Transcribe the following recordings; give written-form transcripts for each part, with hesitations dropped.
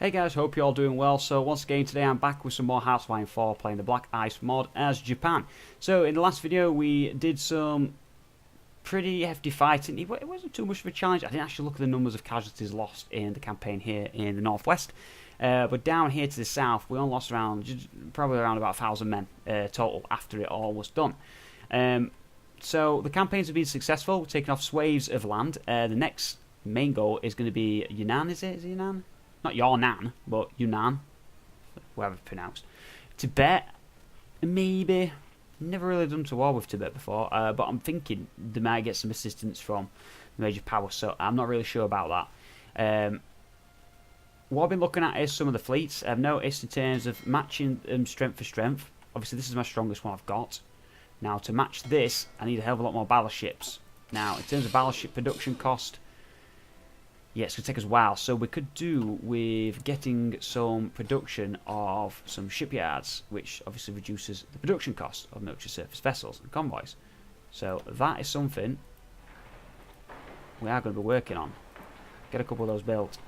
Hey guys, hope you're all doing well. So once again today I'm back with some more Hearts of Iron 4 playing the BlackICE mod as Japan. So in the last video we did some pretty hefty fighting. It wasn't too much of a challenge. I didn't actually look at the numbers of casualties lost in the campaign here in the northwest. But down here to the south we only lost probably around about 1,000 men total after it all was done. So the campaigns have been successful. We're taking off swathes of land. The next main goal is going to be Yunnan, is it? Is it Yunnan? Not Yunnan, but Yunnan, whatever it's pronounced. Tibet, maybe. Never really done to war with Tibet before, but I'm thinking they might get some assistance from the major powers, so I'm not really sure about that. What I've been looking at is some of the fleets. I've noticed in terms of matching them strength for strength. Obviously, this is my strongest one I've got. Now, to match this, I need a hell of a lot more battleships. Now, in terms of battleship production cost, yeah, it's going to take us a while, so we could do with getting some production of some shipyards, which obviously reduces the production cost of military surface vessels and convoys. So that is something we are going to be working on. Get a couple of those built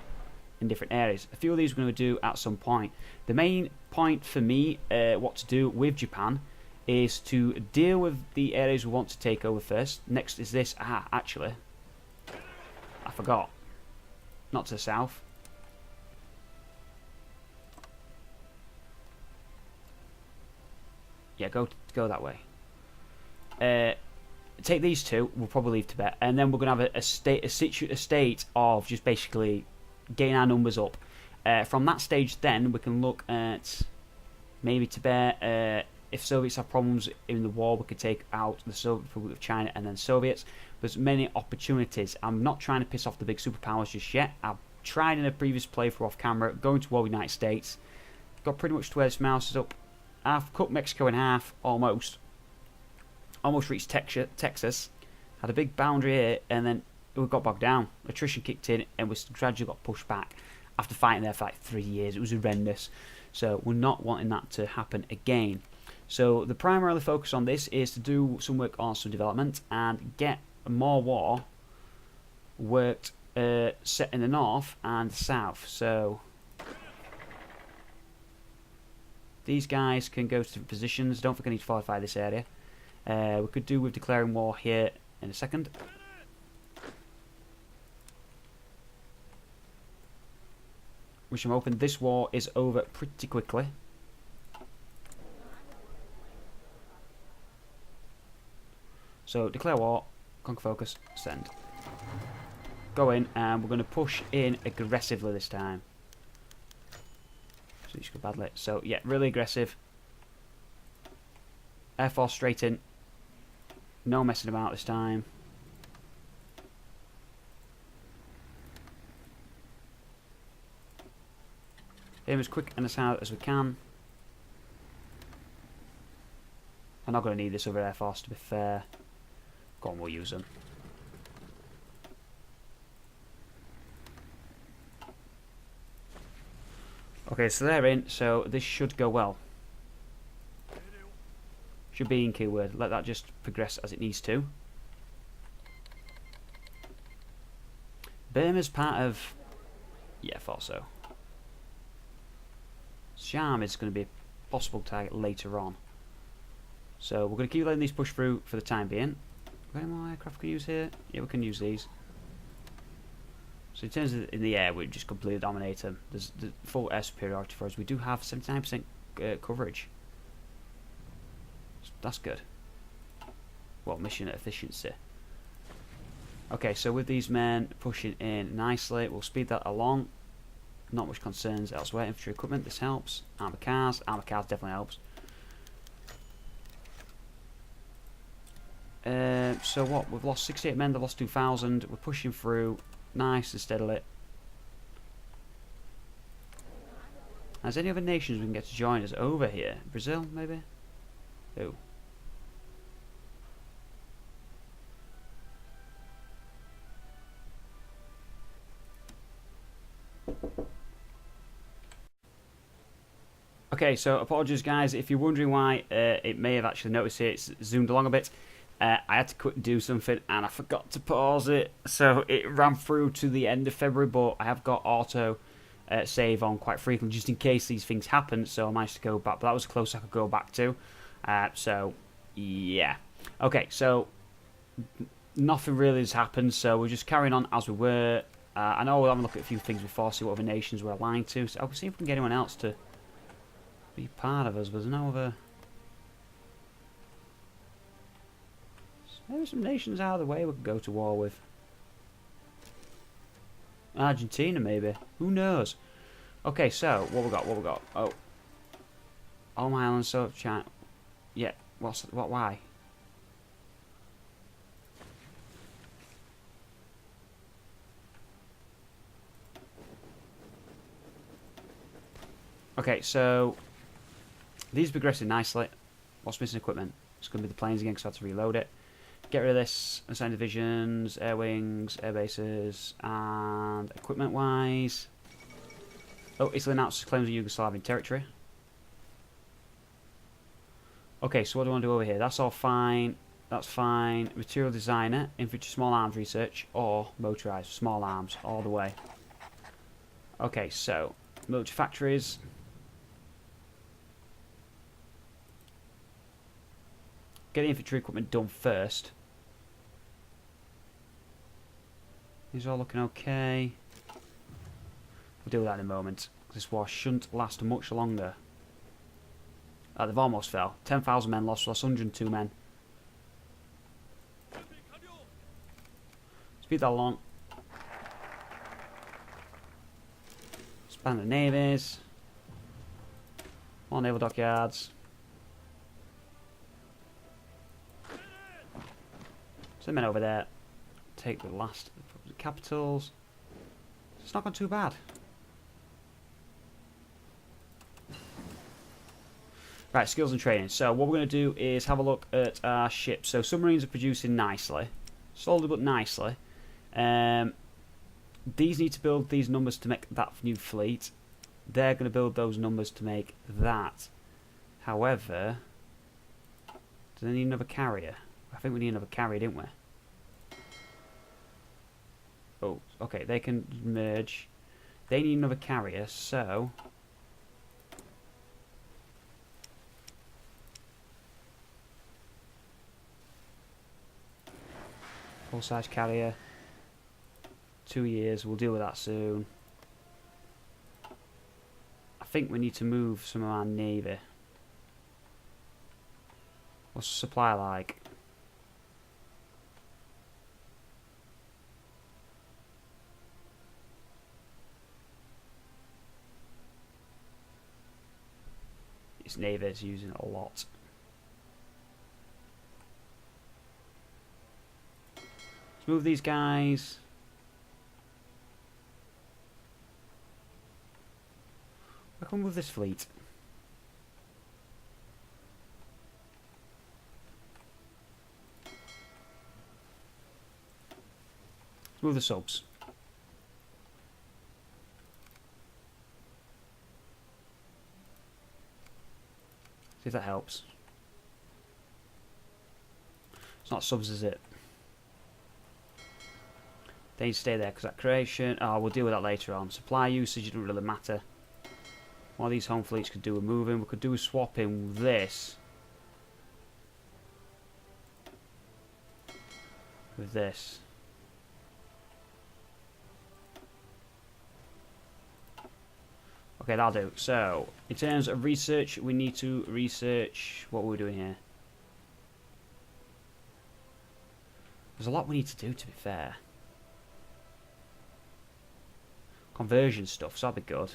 in different areas. A few of these we're going to do at some point. The main point for me, what to do with Japan, is to deal with the areas we want to take over first. Next is this. Actually, I forgot. Not to the south. Yeah, go that way. Take these two. We'll probably leave Tibet, and then we're gonna have a state of just basically getting our numbers up. From that stage, then we can look at maybe Tibet. If Soviets have problems in the war, we could take out the Soviet Republic of China and then Soviets. There's many opportunities. I'm not trying to piss off the big superpowers just yet. I've tried in a previous playthrough off camera, going to war with the United States. Got pretty much to where this mouse is up. I've cut Mexico in half, almost. Almost reached Texas. Had a big boundary here, and then we got bogged down. Attrition kicked in, and we gradually got pushed back. After fighting there for like 3 years, it was horrendous. So we're not wanting that to happen again. So the primary focus on this is to do some work on some development and get more war worked set in the north and south. So these guys can go to different positions. Don't think I need to fortify this area. We could do with declaring war here in a second. Which I'm hoping this war is over pretty quickly. So declare war, conquer focus, send. Go in, and we're going to push in aggressively this time. So you should go badly. So yeah, really aggressive. Air Force straight in. No messing about this time. Aim as quick and as hard as we can. I'm not going to need this other Air Force, to be fair. Go on, we'll use them. Okay, so they're in, so this should go well. Should be in keyword. Let that just progress as it needs to. Burma's part of... yeah, I thought so. Sham is going to be a possible target later on. So we're going to keep letting these push through for the time being. Any more aircraft we can use here? Yeah, we can use these. So in terms of in the air, we just completely dominate them. There's the full air superiority for us. We do have 79% coverage. So that's good. Well, mission efficiency. Okay, so with these men pushing in nicely, we'll speed that along. Not much concerns elsewhere. Infantry equipment, this helps. Armour cars definitely helps. So what? We've lost 68 men, they've lost 2,000. We're pushing through nice and steadily. Has any other nations we can get to join us over here? Brazil, maybe? Who? Okay, so apologies guys if you're wondering why it may have actually noticed here, it's zoomed along a bit. I had to quick do something and I forgot to pause it, so it ran through to the end of February, but I have got auto save on quite frequently, just in case these things happen. So I managed to go back, but that was close I could go back to. So yeah. Okay, so nothing really has happened, so we're just carrying on as we were. I know we'll have a look at a few things before, see what other nations we're aligned to. So I'll see if we can get anyone else to be part of us. There's no other... Maybe some nations out of the way we could go to war with. Argentina, maybe. Who knows? Okay, so, what we got? What we got? Oh. All my islands, so China. Yeah, why? Okay, so these are progressing nicely. What's missing? Equipment. It's going to be the planes again because I had to reload it. Get rid of this. Assign divisions, air wings, air bases, and equipment-wise. Oh, Italy announced claims of Yugoslavian territory. Okay, so what do I want to do over here? That's all fine. That's fine. Material designer, infantry, small arms research, or motorized small arms all the way. Okay, so military factories. Get the infantry equipment done first. These are all looking okay. We'll deal with that in a moment. This war shouldn't last much longer. They've almost fell. 10,000 men lost 102 men. Speed that along. Expand the navies. More naval dockyards. Send men over there. Take the last capitals. It's not gone too bad. Right, skills and training. So what we're going to do is have a look at our ships. So submarines are producing nicely. Slowly but nicely. These need to build these numbers to make that new fleet. They're going to build those numbers to make that. However, do they need another carrier? I think we need another carrier, didn't we? Oh, okay, they can merge. They need another carrier, so... full-size carrier. 2 years, we'll deal with that soon. I think we need to move some of our navy. What's the supply like? This navy is using it a lot. Let's move these guys. Where can we move this fleet? Let's move the subs. See if that helps. It's not subs, is it? They need to stay there because that creation. Oh, we'll deal with that later on. Supply usage doesn't really matter. What these home fleets could do with moving. We could do a swapping with this. With this. Okay, that'll do. So, in terms of research, we need to research what we're doing here. There's a lot we need to do, to be fair. Conversion stuff, so that'll be good.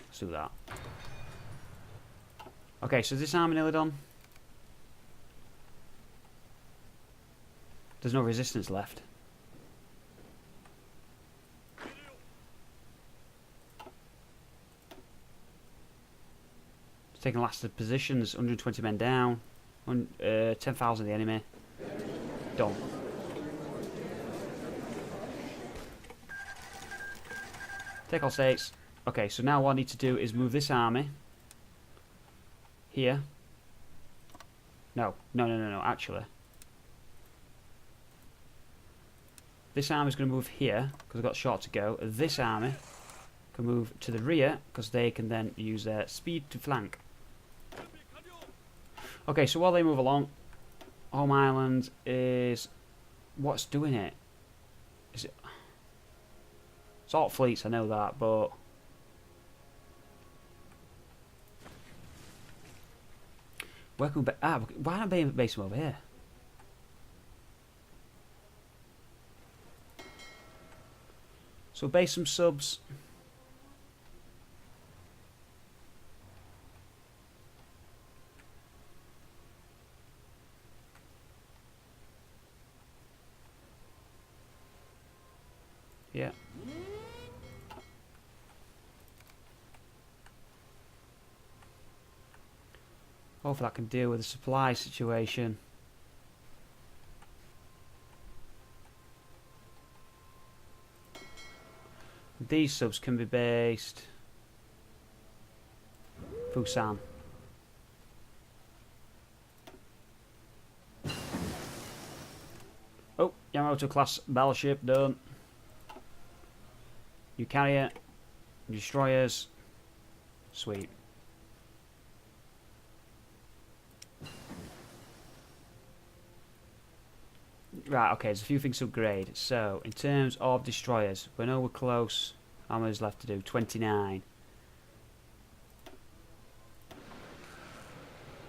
Let's do that. Okay, so is this army nearly done? There's no resistance left. Taking last positions, 120 men down, 10,000 the enemy. Done. Take all states. Okay, so now what I need to do is move this army here. No, actually. This army is going to move here, because I've got short to go. This army can move to the rear because they can then use their speed to flank. Okay, so while they move along, Home Island is... What's doing it? Is it... Salt fleets, I know that, but... Where can we... why don't they base them over here? So base some subs. Yeah. Hopefully I can deal with the supply situation. These subs can be based Busan. Oh, Yamato class battleship done. New carrier, destroyers, sweet. Right, okay, there's a few things to upgrade. So, in terms of destroyers, we know we're close. How many's left to do? 29.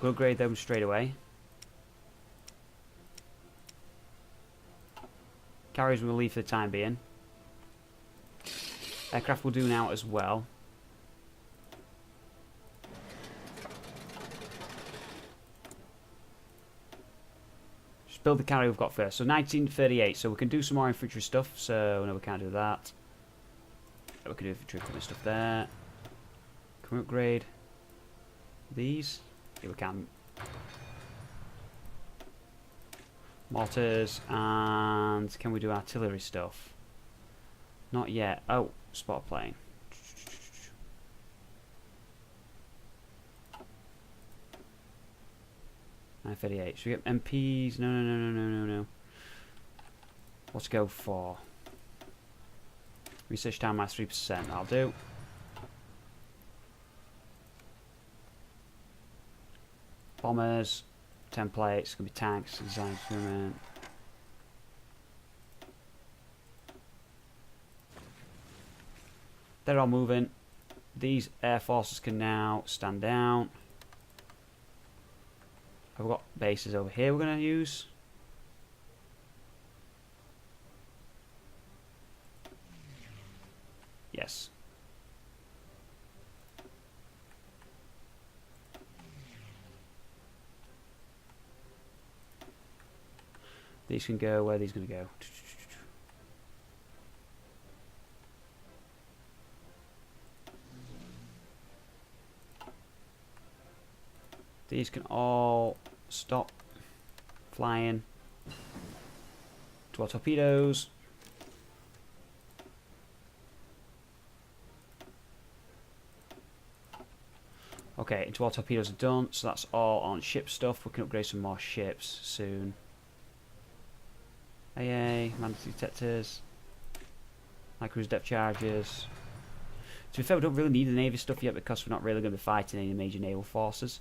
We'll upgrade them straight away. Carriers we'll leave for the time being. Aircraft will do now as well. Just build the carrier we've got first. So 1938. So we can do some more infantry stuff. So no, we can't do that. We can do infantry equipment stuff there. Can we upgrade these? Yeah, we can. Mortars, and can we do artillery stuff? Not yet. Oh, spot plane. 938. Should we get MPs? No. Let's go for research time minus 3%. I'll do. Bombers, templates, gonna be tanks, design experiment. They're all moving. These air forces can now stand down. I've got bases over here we're going to use. Yes. These can go where these going to go. These can all stop flying to our torpedoes. Okay, into our torpedoes are done, so that's all on ship stuff. We can upgrade some more ships soon. AA, mandatory detectors, light cruise depth charges. To be fair, we don't really need the Navy stuff yet because we're not really going to be fighting any major naval forces.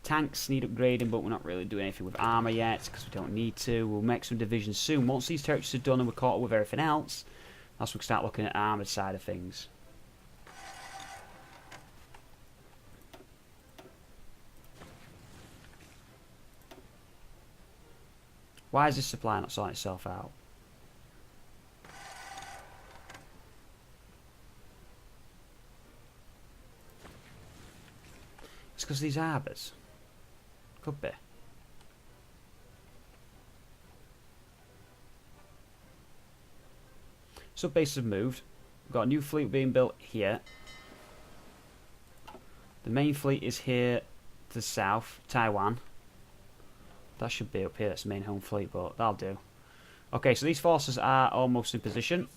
Tanks need upgrading, but we're not really doing anything with armour yet because we don't need to. We'll make some divisions soon. Once these territories are done and we're caught up with everything else, that's when we start looking at armoured side of things. Why is this supply not sorting itself out? It's because of these harbours. Could be. Sub bases have moved. We've got a new fleet being built here. The main fleet is here to the south, Taiwan. That should be up here, that's the main home fleet, but that'll do. Okay, so these forces are almost in position.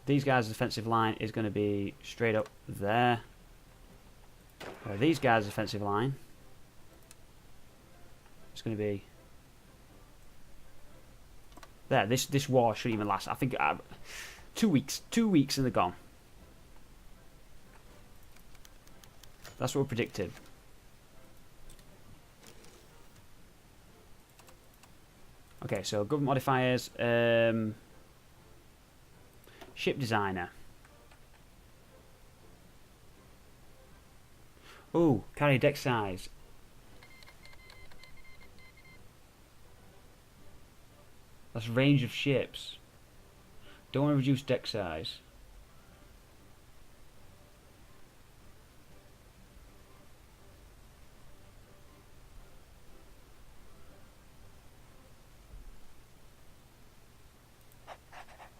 These guys' defensive line is going to be straight up there. These guys' defensive line is going to be There, this war shouldn't even last. I think 2 weeks. 2 weeks and they're gone. That's what we predicted. Okay, so government modifiers. Ship designer. Ooh, carry deck size. That's range of ships. Don't want to reduce deck size.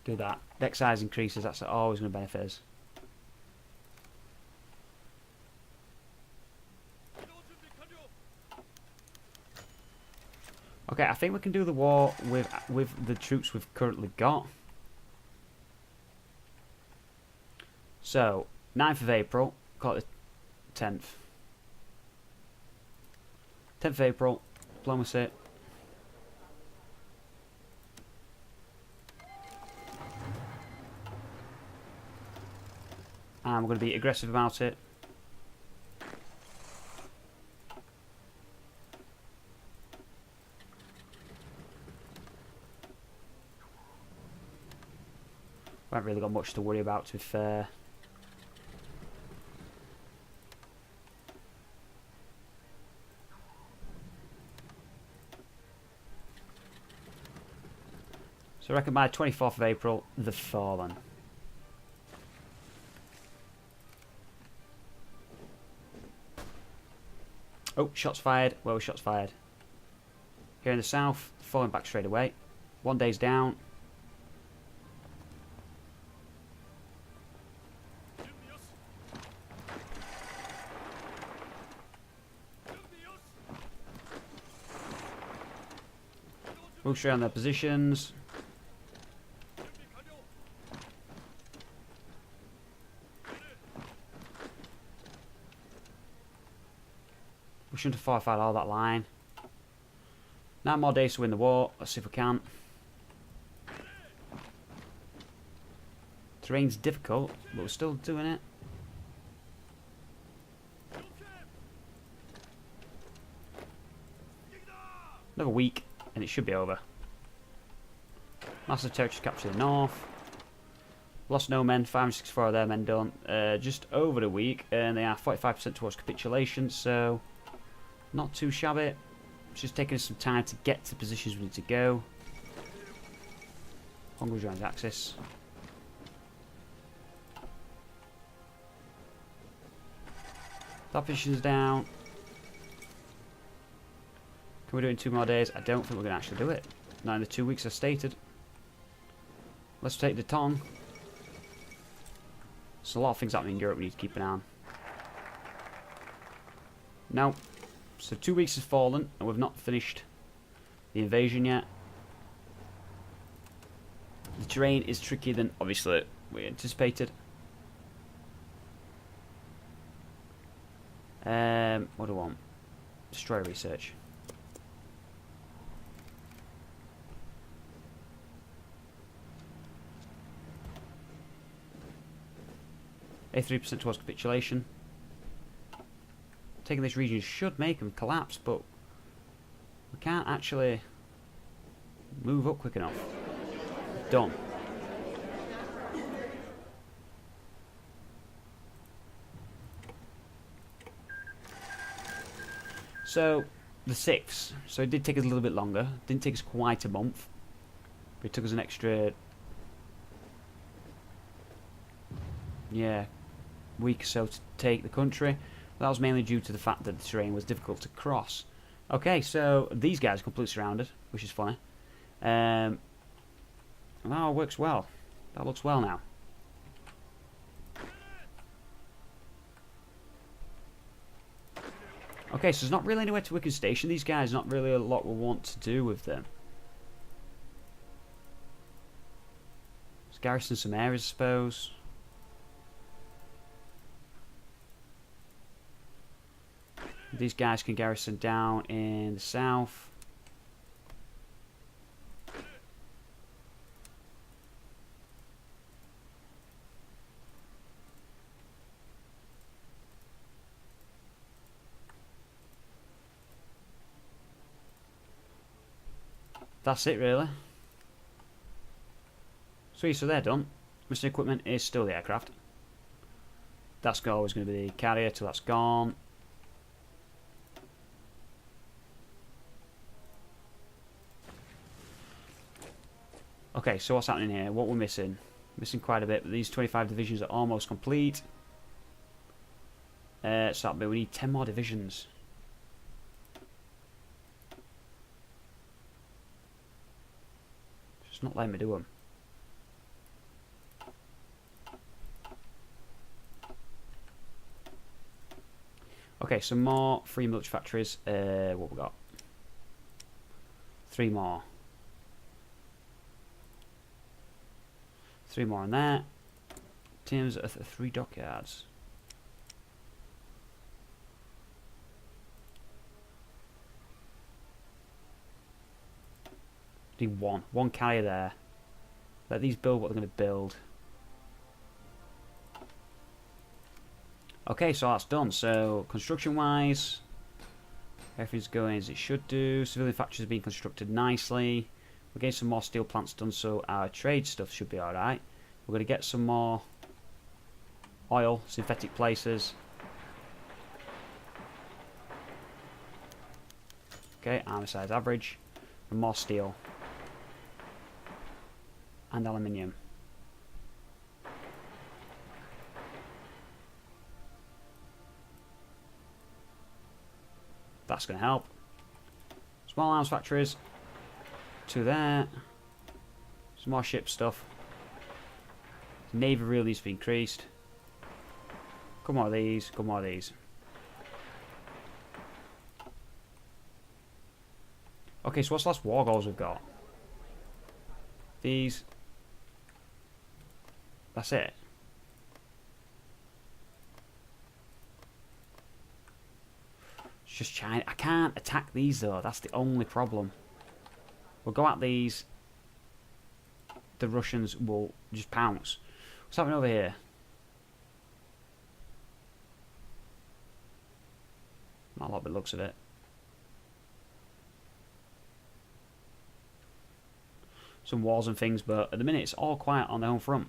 Do that. Deck size increases, that's always going to benefit us. Okay, I think we can do the war with the troops we've currently got. So, 9th of April, call it the 10th. 10th of April, diplomacy. And we're going to be aggressive about it. We haven't really got much to worry about, to be fair. So I reckon by 24th of April, they've fallen. Oh, shots fired. Where were shots fired? Here in the south, falling back straight away. 1 day's down. Move straight on their positions. We shouldn't have fortified all that line. 9 more days to win the war. Let's see if we can. Terrain's difficult, but we're still doing it. Another week, and it should be over. Massive territory capture the north. Lost no men, 564 of their men done. Just over a week, and they are 45% towards capitulation, so not too shabby. It's just taking us some time to get to positions we need to go. Hungary joins Axis. That position's down. Can we do it in 2 more days? I don't think we're going to actually do it. Not in the 2 weeks as stated. Let's take the Tong. There's a lot of things happening in Europe we need to keep an eye on. No. So 2 weeks has fallen, and we've not finished the invasion yet. The terrain is trickier than, obviously, we anticipated. What do I want? Destroyer research. A3% towards capitulation. Taking this region should make them collapse, but we can't actually move up quick enough. Done. So, the 6th. So it did take us a little bit longer. Didn't take us quite a month. But it took us an extra... yeah, week or so to take the country. That was mainly due to the fact that the terrain was difficult to cross. Okay, so these guys are completely surrounded, which is funny. Now it works well. That looks well now. Okay, so there's not really anywhere to we can station these guys. Not really a lot we want to do with them. Let's garrison some areas, I suppose. These guys can garrison down in the south. that's it really. Sweet, so they're done. Missing equipment is still the aircraft. That's always going to be the carrier till that's gone. Okay, so what's happening here? What we're missing? Missing quite a bit, but these 25 divisions are almost complete. So that'll be, we need 10 more divisions. It's not letting me do them. Okay, some more free military factories. What we got? 3 more. 3 more on there. Teams of 3 dockyards. Need one carrier there. Let these build what they're going to build. Okay, so that's done. So construction wise, everything's going as it should do. Civilian factories are being constructed nicely. We're getting some more steel plants done, so our trade stuff should be alright. We're going to get some more oil, synthetic places. Okay, armor size average. And more steel. And aluminium. That's going to help. Small arms factories. 2 there. Some more ship stuff. Navy really needs to be increased. Couple more of these. Couple more of these. Okay, so what's the last war goals we've got? These. That's it. It's just China. I can't attack these though. That's the only problem. We'll go at these. The Russians will just pounce. What's happening over here? Not a lot, but looks of it. Some wars and things, but at the minute it's all quiet on their home front.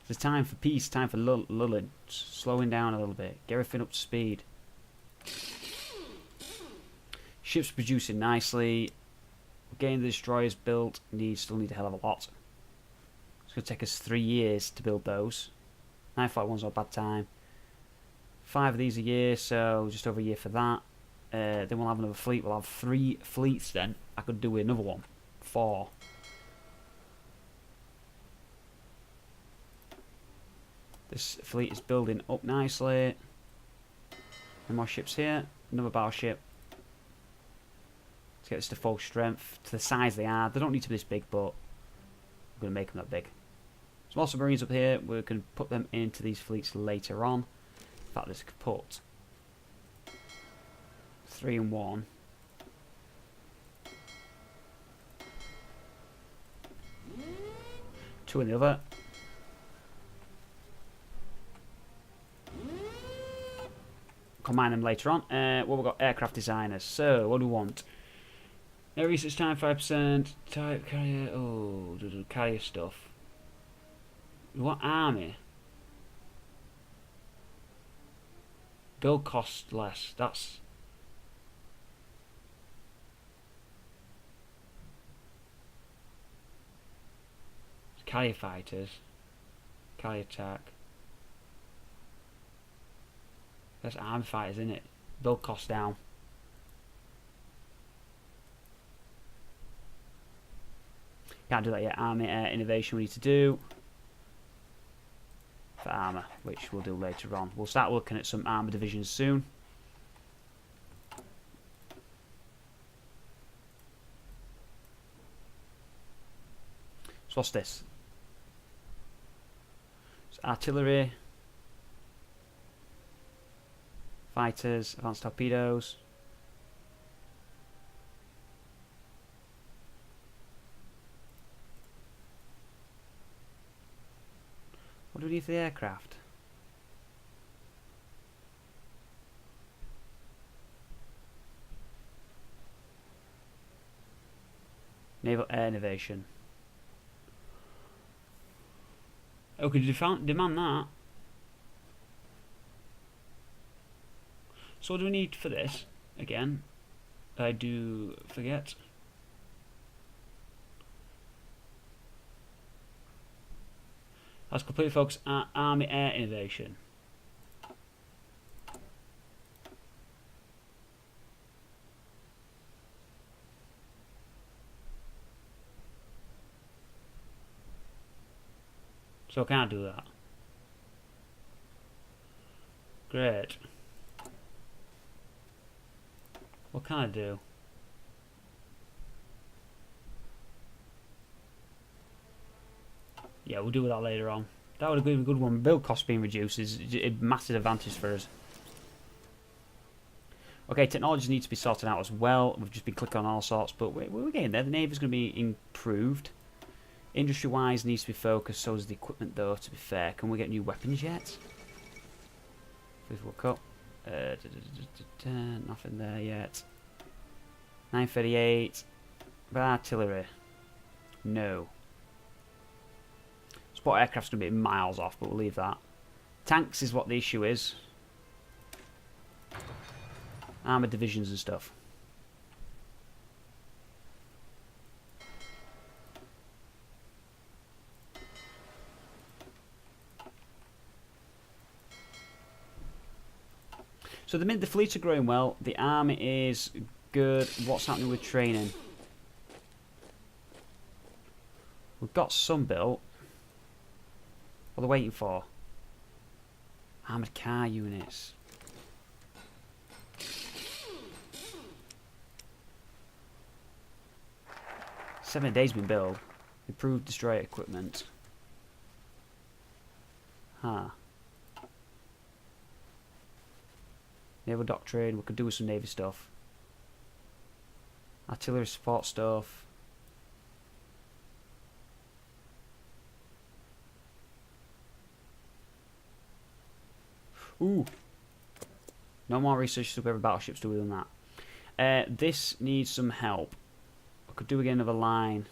It's time for peace, time for lulling, slowing down a little bit, get everything up to speed. Ships producing nicely. Getting the destroyers built, still need a hell of a lot. It's going to take us 3 years to build those. 941's not a bad time. 5 of these a year, so just over a year for that. Then we'll have another fleet. We'll have 3 fleets then. I could do another one. 4. This fleet is building up nicely. No more ships here. Another battleship. Let's get this to full strength. To the size they are. They don't need to be this big, but we're going to make them that big. Some more submarines up here. We can put them into these fleets later on. In fact, this could put 3 in one. Two in the other. Combine them later on. Well, we've got aircraft designers. So, what do we want? Air research time 5%. Type carrier. Oh, carrier stuff. We want army. Build cost less. That's. Carrier fighters. Carrier attack. That's army fighters, isn't it? Build cost down. Can't do that yet. Army innovation we need to do for armour, which we'll do later on. We'll start looking at some armour divisions soon. So what's this? It's artillery, fighters, advanced torpedoes. What do we need for the aircraft? Naval air innovation. Okay, demand that. So what do we need for this? Again, I do forget. Let's completely focus on Army air innovation. So I can't do that. Great. What can I do? Yeah, we'll do that later on. That would have been a good one. Build cost being reduced is a massive advantage for us. Okay, technologies need to be sorted out as well. We've just been clicking on all sorts, but we're getting there. The Navy's going to be improved. Industry-wise needs to be focused, so is the equipment though, to be fair. Can we get new weapons yet? Please look up. Nothing there yet. 938. But artillery. No. Sport aircraft's going to be miles off, but we'll leave that. Tanks is what the issue is. Armoured divisions and stuff. So the fleets are growing well. The army is good. What's happening with training? We've got some built. What are they waiting for? Armoured car units. Seven days been built. Improved destroyer equipment. Huh. Naval doctrine. We could do with some Navy stuff. Artillery support stuff. Ooh. No more research to every battleships do than that. This needs some help. I could do again another line.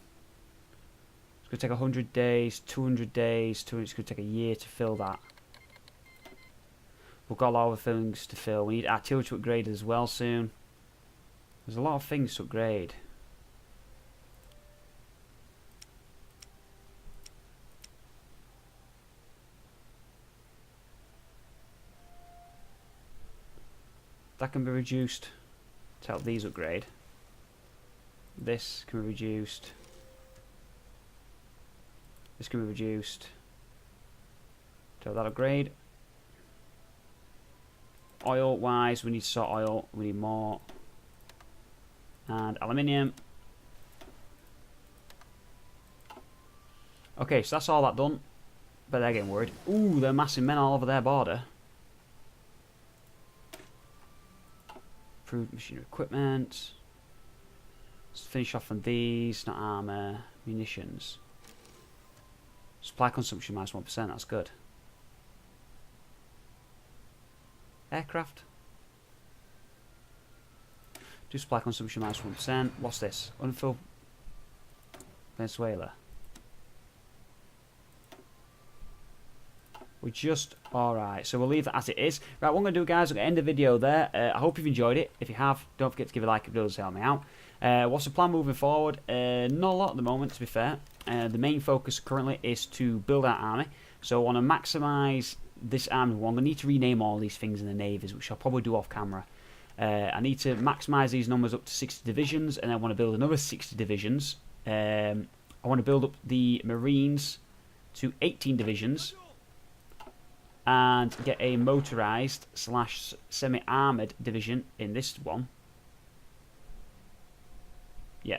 It's going to take 100 days, 200 days, it's going to take a year to fill that. We've got a lot of things to fill. We need artillery to upgrade as well soon. There's a lot of things to upgrade. That can be reduced to help these upgrade. This can be reduced. This can be reduced to help that upgrade. Oil wise, we need to sort oil. We need more. And aluminium. Okay, so that's all that done. But they're getting worried. Ooh, they're massing men all over their border. Improved machinery equipment. Let's finish off on these. Not armour. Munitions. Supply consumption minus 1%. That's good. Aircraft. Do supply consumption minus 1%. What's this? Unfilled Venezuela. We're just alright. So we'll leave that as it is. Right, what I'm going to do, guys, I'm going to end the video there. I hope you've enjoyed it. If you have, don't forget to give a like if it does help me out. What's the plan moving forward? Not a lot at the moment, to be fair. The main focus currently is to build our army. So I want to maximise this army. I'm going to need to rename all these things in the navies, which I'll probably do off camera. I need to maximise these numbers up to 60 divisions, and I want to build another 60 divisions. I want to build up the Marines to 18 divisions. And get a motorised / semi-armoured division in this one. Yeah.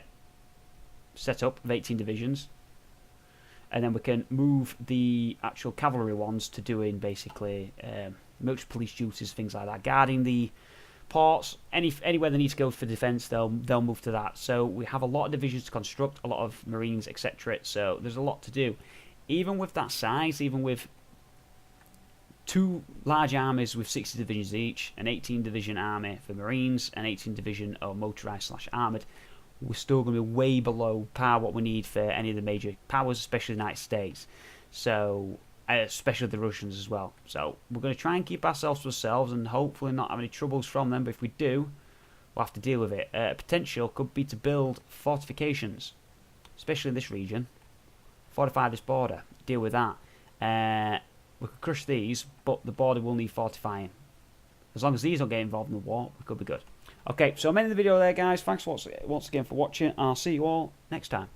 Set up of 18 divisions. And then we can move the actual cavalry ones to doing basically military police duties, things like that. Guarding the ports, anywhere they need to go for defence, they'll move to that. So we have a lot of divisions to construct, a lot of Marines, etc. So there's a lot to do. Even with that size, even with two large armies with 60 divisions each, an 18 division army for Marines, an 18 division or motorised / armoured, we're still going to be way below par what we need for any of the major powers, especially the United States. So, especially the Russians as well. So, we're going to try and keep ourselves to ourselves and hopefully not have any troubles from them. But if we do, we'll have to deal with it. Potential could be to build fortifications, especially in this region. Fortify this border. Deal with that. We could crush these, but the border will need fortifying. As long as these don't get involved in the war, we could be good. Okay, so I'm ending the video there, guys. Thanks once again for watching. I'll see you all next time.